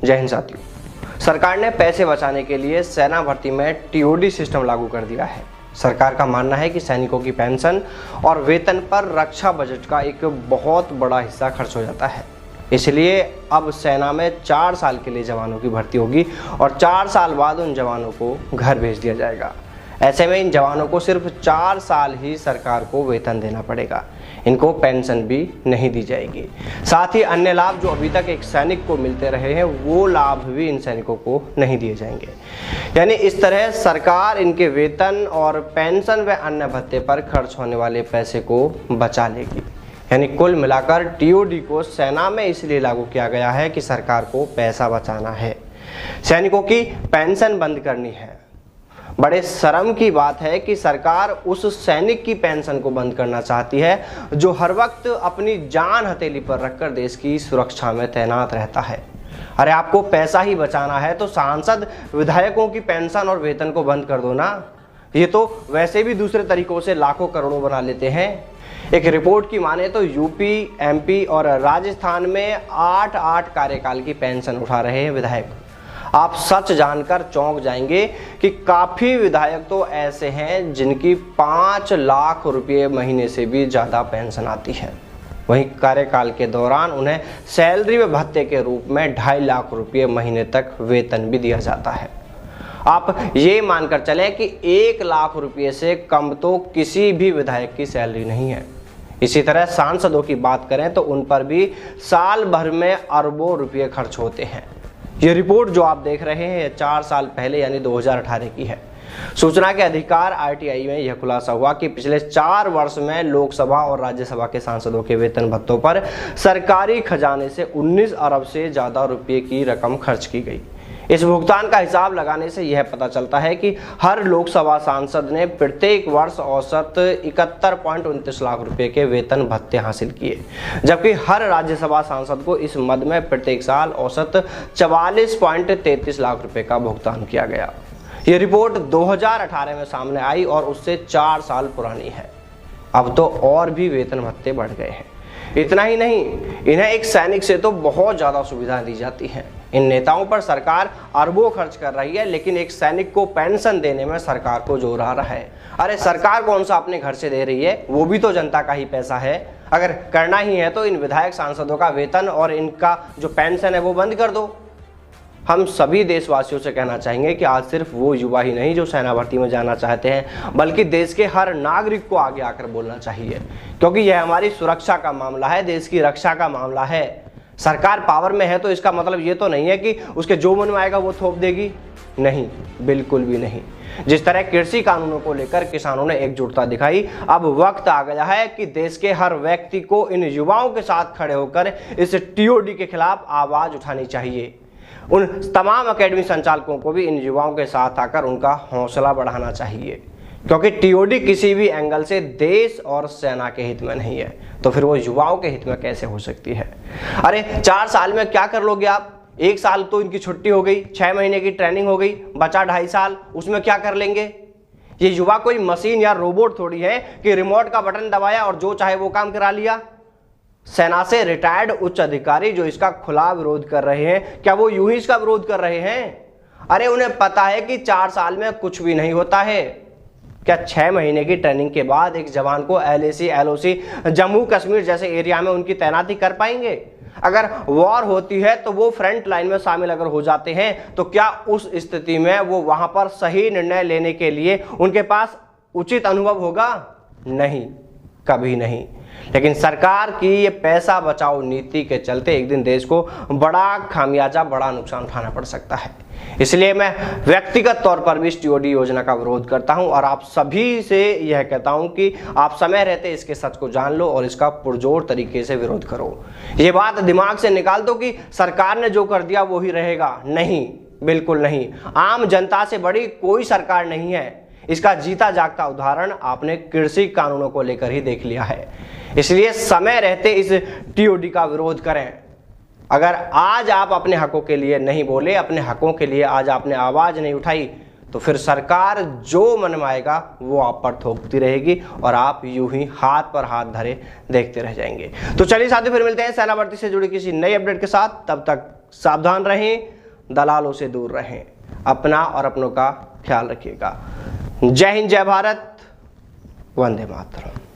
जय हिंद साथियों, सरकार ने पैसे बचाने के लिए सेना भर्ती में टीओडी सिस्टम लागू कर दिया है। सरकार का मानना है कि सैनिकों की पेंशन और वेतन पर रक्षा बजट का एक बहुत बड़ा हिस्सा खर्च हो जाता है। इसलिए अब सेना में 4 साल के लिए जवानों की भर्ती होगी और 4 साल बाद उन जवानों को घर भेज दिया जाएगा। ऐसे में इन जवानों को सिर्फ 4 साल ही सरकार को वेतन देना पड़ेगा। इनको पेंशन भी नहीं दी जाएगी। साथ ही अन्य लाभ जो अभी तक एक सैनिक को मिलते रहे हैं वो लाभ भी इन सैनिकों को नहीं दिए जाएंगे। यानी इस तरह सरकार इनके वेतन और पेंशन व अन्य भत्ते पर खर्च होने वाले पैसे को बचा लेगी। यानी कुल मिलाकर टीओडी को सेना में इसलिए लागू किया गया है कि सरकार को पैसा बचाना है, सैनिकों की पेंशन बंद करनी है। बड़े शर्म की बात है कि सरकार उस सैनिक की पेंशन को बंद करना चाहती है जो हर वक्त अपनी जान हथेली पर रखकर देश की सुरक्षा में तैनात रहता है। अरे आपको पैसा ही बचाना है तो सांसद विधायकों की पेंशन और वेतन को बंद कर दो ना। ये तो वैसे भी दूसरे तरीकों से लाखों करोड़ों बना लेते हैं। एक रिपोर्ट की माने तो यूपी, एमपी और राजस्थान में 8-8 कार्यकाल की पेंशन उठा रहे हैं विधायक। आप सच जानकर चौंक जाएंगे कि काफी विधायक तो ऐसे हैं जिनकी 5 लाख रुपये महीने से भी ज्यादा पेंशन आती है। वहीं कार्यकाल के दौरान उन्हें सैलरी व भत्ते के रूप में 2.5 लाख रुपये महीने तक वेतन भी दिया जाता है। आप ये मानकर चलें कि 1 लाख रुपये से कम तो किसी भी विधायक की सैलरी नहीं है। इसी तरह सांसदों की बात करें तो उन पर भी साल भर में अरबों रुपये खर्च होते हैं। ये रिपोर्ट जो आप देख रहे हैं 4 साल पहले यानी 2018 की है। सूचना के अधिकार आरटीआई में यह खुलासा हुआ कि पिछले 4 वर्ष में लोकसभा और राज्यसभा के सांसदों के वेतन भत्तों पर सरकारी खजाने से 19 अरब से ज्यादा रुपये की रकम खर्च की गई। इस भुगतान का हिसाब लगाने से यह पता चलता है कि हर लोकसभा सांसद ने प्रत्येक वर्ष औसत 71.29 लाख रुपए के वेतन भत्ते हासिल किए, जबकि हर राज्यसभा सांसद को इस मद में प्रत्येक साल औसत 44.33 लाख रुपए का भुगतान किया गया। ये रिपोर्ट 2018 में सामने आई और उससे 4 साल पुरानी है। अब तो और भी वेतन भत्ते बढ़ गए हैं। इतना ही नहीं, इन्हें एक सैनिक से तो बहुत ज्यादा सुविधा दी जाती है। इन नेताओं पर सरकार अरबों खर्च कर रही है, लेकिन एक सैनिक को पेंशन देने में सरकार को जोर आ रहा है। अरे सरकार कौन सा अपने घर से दे रही है, वो भी तो जनता का ही पैसा है। अगर करना ही है तो इन विधायक सांसदों का वेतन और इनका जो पेंशन है वो बंद कर दो। हम सभी देशवासियों से कहना चाहेंगे कि आज सिर्फ वो युवा ही नहीं जो सेना भर्ती में जाना चाहते हैं, बल्कि देश के हर नागरिक को आगे आकर बोलना चाहिए, क्योंकि यह हमारी सुरक्षा का मामला है, देश की रक्षा का मामला है। सरकार पावर में है तो इसका मतलब ये तो नहीं है कि उसके जो मन में आएगा वो थोप देगी। नहीं, बिल्कुल भी नहीं। जिस तरह कृषि कानूनों को लेकर किसानों ने एकजुटता दिखाई, अब वक्त आ गया है कि देश के हर व्यक्ति को इन युवाओं के साथ खड़े होकर इस टीओडी के खिलाफ आवाज उठानी चाहिए। उन तमाम एकेडमी संचालकों को भी इन युवाओं के साथ आकर उनका हौसला बढ़ाना चाहिए, क्योंकि टीओडी किसी भी एंगल से देश और सेना के हित में नहीं है, तो फिर वो युवाओं के हित में कैसे हो सकती है। अरे 4 साल में क्या कर लोगे आप? 1 साल तो इनकी छुट्टी हो गई, 6 महीने की ट्रेनिंग हो गई, बचा 2.5 साल, उसमें क्या कर लेंगे? ये युवा कोई मशीन या रोबोट थोड़ी है कि रिमोट का बटन दबाया और जो चाहे वो काम करा लिया। सेना से रिटायर्ड उच्च अधिकारी जो इसका खुला विरोध कर रहे हैं, क्या वो यूं ही इसका विरोध कर रहे हैं? अरे उन्हें पता है कि 4 साल में कुछ भी नहीं होता है। क्या 6 महीने की ट्रेनिंग के बाद एक जवान को LAC, LOC, जम्मू कश्मीर जैसे एरिया में उनकी तैनाती कर पाएंगे? अगर वॉर होती है तो वो फ्रंट लाइन में शामिल अगर हो जाते हैं तो क्या उस स्थिति में वो वहां पर सही निर्णय लेने के लिए उनके पास उचित अनुभव होगा? नहीं, कभी नहीं। लेकिन सरकार की ये पैसा बचाओ नीति के चलते एक दिन देश को बड़ा खामियाजा, बड़ा नुकसान उठाना पड़ सकता है। इसलिए मैं व्यक्तिगत तौर पर भी इस टीओडी योजना का विरोध करता हूं और आप सभी से यह कहता हूं कि आप समय रहते इसके सच को जान लो और इसका पुरजोर तरीके से विरोध करो। ये बात दिमाग से निकाल दो कि सरकार ने जो कर दिया वो ही रहेगा। नहीं, बिल्कुल नहीं। आम जनता से बड़ी कोई सरकार नहीं है। इसका जीता जागता उदाहरण आपने कृषि कानूनों को लेकर ही देख लिया है। इसलिए समय रहते इस टीओडी का विरोध करें। अगर आज आप अपने हकों के लिए नहीं बोले, अपने हकों के लिए आज आपने आवाज नहीं उठाई, तो फिर सरकार जो मनवाएगा वो आप पर थोपती रहेगी और आप यूं ही हाथ पर हाथ धरे देखते रह जाएंगे। तो चलिए साथियों, फिर मिलते हैं सेना भर्ती से जुड़ी किसी नई अपडेट के साथ। तब तक सावधान रहें, दलालों से दूर रहें। अपना और अपनों का ख्याल रखिएगा। जय हिंद, जय भारत, वंदे मातरम।